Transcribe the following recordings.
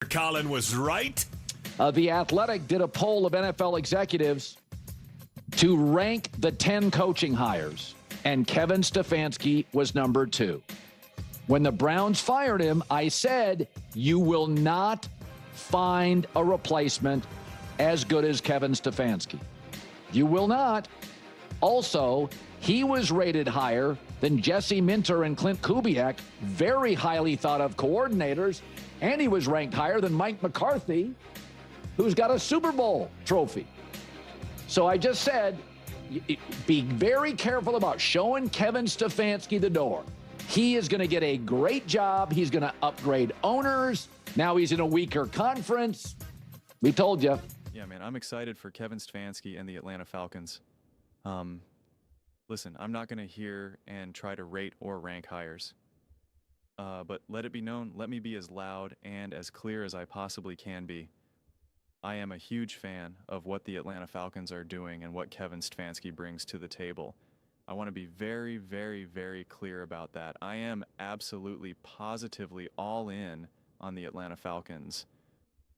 Colin was right. The Athletic did a poll of NFL executives to rank the 10 coaching hires, and Kevin Stefanski was number 2. When the Browns fired him, I said, you will not find a replacement as good as Kevin Stefanski. You will not. Also, he was rated higher than Jesse Minter and Clint Kubiak, very highly thought of coordinators, and he was ranked higher than Mike McCarthy, who's got a Super Bowl trophy. So I just said, be very careful about showing Kevin Stefanski the door. He is going to get a great job. He's going to upgrade owners. Now he's in a weaker conference. We told you. Yeah, man, I'm excited for Kevin Stefanski and the Atlanta Falcons. Listen, I'm not going to hear and try to rate or rank hires. But let it be known, let me be as loud and as clear as I possibly can be. I am a huge fan of what the Atlanta Falcons are doing and what Kevin Stefanski brings to the table. I want to be very, very, very clear about that. I am absolutely, positively all in on the Atlanta Falcons.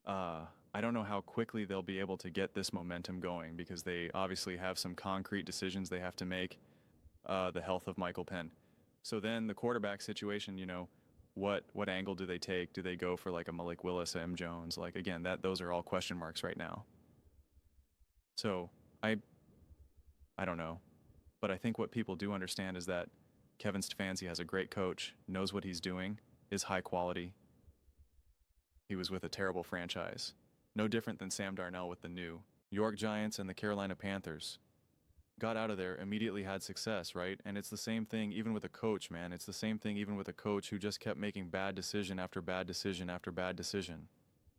I don't know how quickly they'll be able to get this momentum going because they obviously have some concrete decisions they have to make, the health of Michael Penn. So then the quarterback situation, you know, what angle do they take? Do they go for like a Malik Willis, M. Jones? Like, again, those are all question marks right now. So I don't know. But I think what people do understand is that Kevin Stefanski has a great coach, knows what he's doing, is high quality. He was with a terrible franchise. No different than Sam Darnold with the New York Giants and the Carolina Panthers. Got out of there, immediately had success, right? And it's the same thing even with a coach, man. It's the same thing even with a coach who just kept making bad decision after bad decision after bad decision.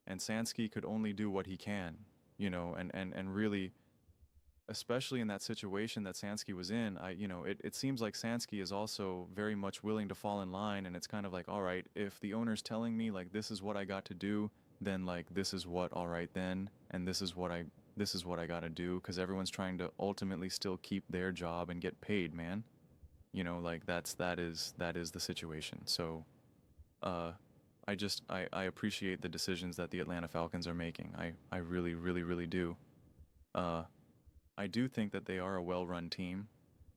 And Stefanski could only do what he can, you know, and really, especially in that situation that Stefanski was in, it seems like Stefanski is also very much willing to fall in line, and it's kind of like, all right, if the owner's telling me like this is what I got to do, then like this is what, all right then, and this is what I got to do, because everyone's trying to ultimately still keep their job and get paid, man. You know, like that is the situation. So I appreciate the decisions that the Atlanta Falcons are making. I really, really, really do. I do think that they are a well-run team,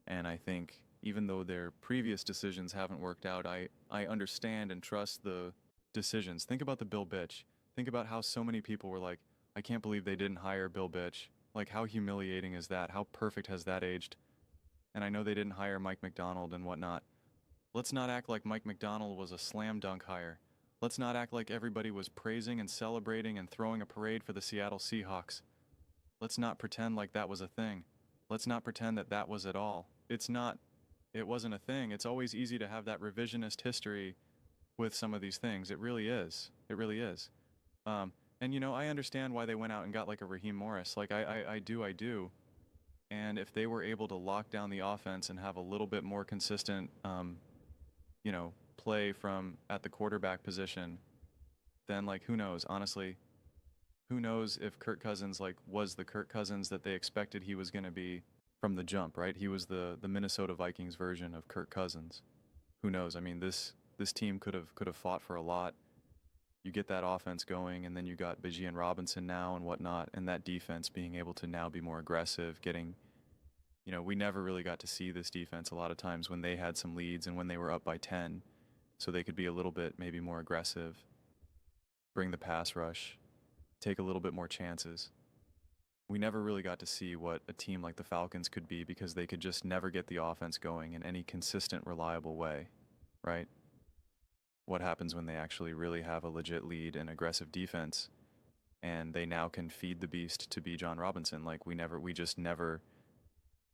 and I think even though their previous decisions haven't worked out, I understand and trust the decisions. Think about the Bill Bitch. Think about how so many people were like, I can't believe they didn't hire Bill Bitch. Like, how humiliating is that? How perfect has that aged? And I know they didn't hire Mike McDonald and whatnot. Let's not act like Mike McDonald was a slam dunk hire. Let's not act like everybody was praising and celebrating and throwing a parade for the Seattle Seahawks. Let's not pretend like that was a thing. Let's not pretend that that was at all. It's not. It wasn't a thing. It's always easy to have that revisionist history with some of these things. It really is. It really is. And, you know, I understand why they went out and got like a Raheem Morris. Like, I do. And if they were able to lock down the offense and have a little bit more consistent, play from at the quarterback position, then, like, who knows? Honestly, who knows if Kirk Cousins, like, was the Kirk Cousins that they expected he was going to be from the jump, right? He was the Minnesota Vikings version of Kirk Cousins. Who knows? I mean, this team could have fought for a lot. You get that offense going, and then you got Bijan Robinson now and whatnot, and that defense being able to now be more aggressive, getting, you know, we never really got to see this defense a lot of times when they had some leads and when they were up by 10, so they could be a little bit maybe more aggressive, bring the pass rush, take a little bit more chances. We never really got to see what a team like the Falcons could be because they could just never get the offense going in any consistent, reliable way, right? What happens when they actually really have a legit lead and aggressive defense, and they now can feed the beast to Bijan Robinson? Like, we just never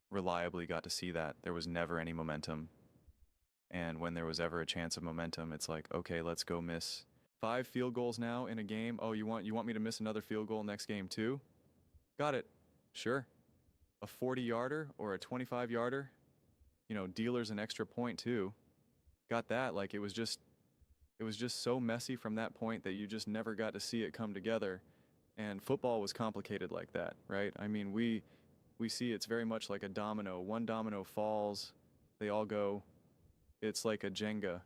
reliably got to see that. There was never any momentum. And when there was ever a chance of momentum, it's like, okay, let's go miss 5 field goals now in a game. Oh, you want me to miss another field goal next game too? Got it. Sure. A 40-yarder or a 25-yarder, you know, dealer's an extra point too. Got that. Like, it was just so messy from that point that you just never got to see it come together. And football was complicated like that, right? I mean, we see it's very much like a domino. One domino falls, they all go. It's like a Jenga.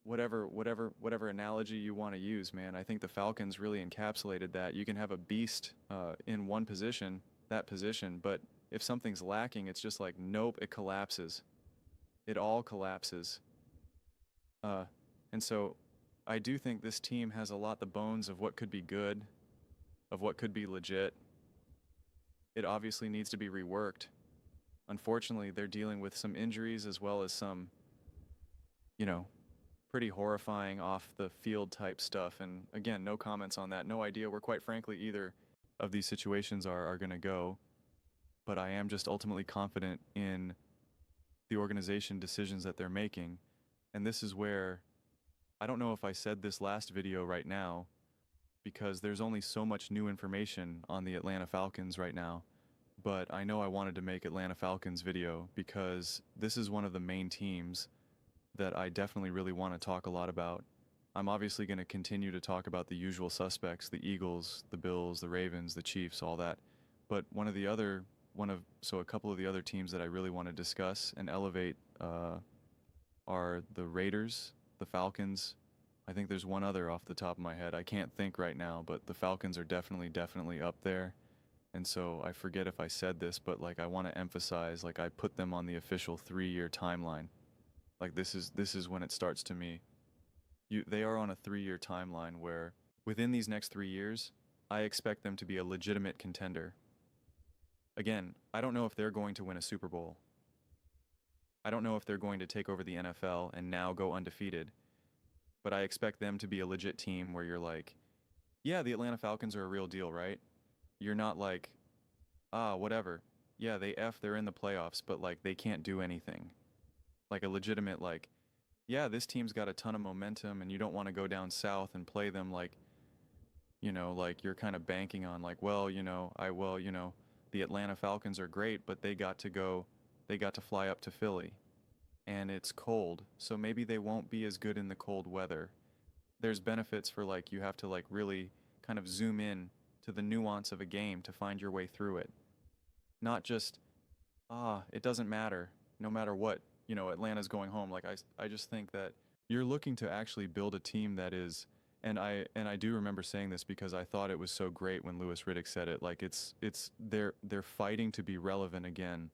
whatever analogy you want to use, man. I think the Falcons really encapsulated that. You can have a beast in one position, that position, but if something's lacking, it's just like, nope, it collapses. It all collapses. And so I do think this team has a lot the bones of what could be good, of what could be legit. It obviously needs to be reworked. Unfortunately, they're dealing with some injuries as well as some, you know, pretty horrifying off the field type stuff. And again, no comments on that. No idea where, quite frankly, either of these situations are going to go. But I am just ultimately confident in the organization decisions that they're making. And this is where, I don't know if I said this last video right now, because there's only so much new information on the Atlanta Falcons right now. But I know I wanted to make Atlanta Falcons video because this is one of the main teams that I definitely really want to talk a lot about. I'm obviously going to continue to talk about the usual suspects, the Eagles, the Bills, the Ravens, the Chiefs, all that. But a couple of the other teams that I really want to discuss and elevate are the Raiders, the Falcons. I think there's one other off the top of my head. I can't think right now, but the Falcons are definitely up there. And so I forget if I said this, but like I want to emphasize, like I put them on the official 3-year timeline. Like this is when it starts to me. They are on a 3-year timeline where within these next 3 years, I expect them to be a legitimate contender. Again, I don't know if they're going to win a Super Bowl. I don't know if they're going to take over the NFL and now go undefeated. But I expect them to be a legit team where you're like, yeah, the Atlanta Falcons are a real deal, right? You're not like, whatever. Yeah, they're in the playoffs, but like they can't do anything. Like a legitimate, like, yeah, this team's got a ton of momentum and you don't want to go down south and play them like, like you're kind of banking on like, the Atlanta Falcons are great, but they got to fly up to Philly and it's cold. So maybe they won't be as good in the cold weather. There's benefits for like, you have to like really kind of zoom in to the nuance of a game to find your way through it. Not just, it doesn't matter no matter what. Atlanta's going home. Like I just think that you're looking to actually build a team that is, and I do remember saying this because I thought it was so great when Louis Riddick said it. Like they're fighting to be relevant again.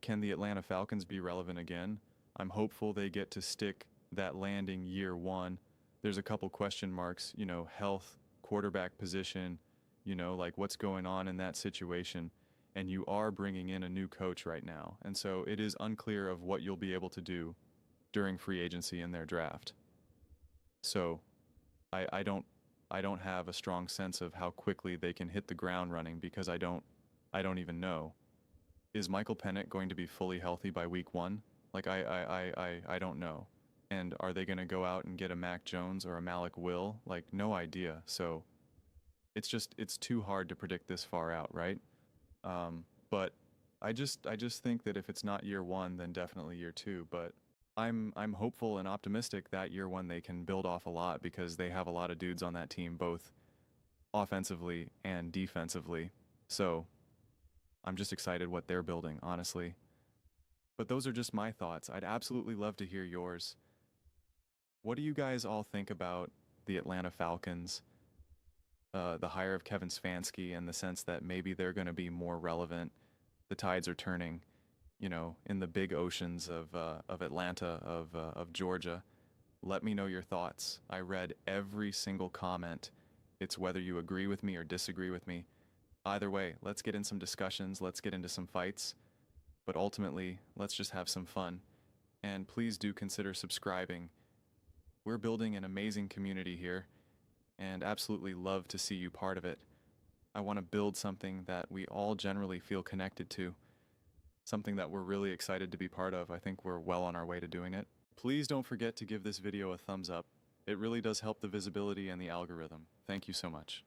Can the Atlanta Falcons be relevant again? I'm hopeful they get to stick that landing year one. There's a couple question marks. Health, quarterback position. Like what's going on in that situation. And you are bringing in a new coach right now. And so it is unclear of what you'll be able to do during free agency in their draft. So I don't have a strong sense of how quickly they can hit the ground running because I don't even know. Is Michael Penix going to be fully healthy by week 1? Like I don't know. And are they going to go out and get a Mac Jones or a Malik Will? Like no idea. So it's too hard to predict this far out, right? But I just think that if it's not year 1, then definitely year 2. But I'm hopeful and optimistic that year 1 they can build off a lot because they have a lot of dudes on that team, both offensively and defensively. So I'm just excited what they're building, honestly. But those are just my thoughts. I'd absolutely love to hear yours. What do you guys all think about the Atlanta Falcons? The hire of Kevin Stefanski in the sense that maybe they're going to be more relevant. The tides are turning, in the big oceans of Atlanta, of Georgia. Let me know your thoughts. I read every single comment. It's whether you agree with me or disagree with me. Either way, let's get in some discussions. Let's get into some fights. But ultimately, let's just have some fun. And please do consider subscribing. We're building an amazing community here. And absolutely love to see you part of it. I want to build something that we all generally feel connected to, something that we're really excited to be part of. I think we're well on our way to doing it. Please don't forget to give this video a thumbs up. It really does help the visibility and the algorithm. Thank you so much.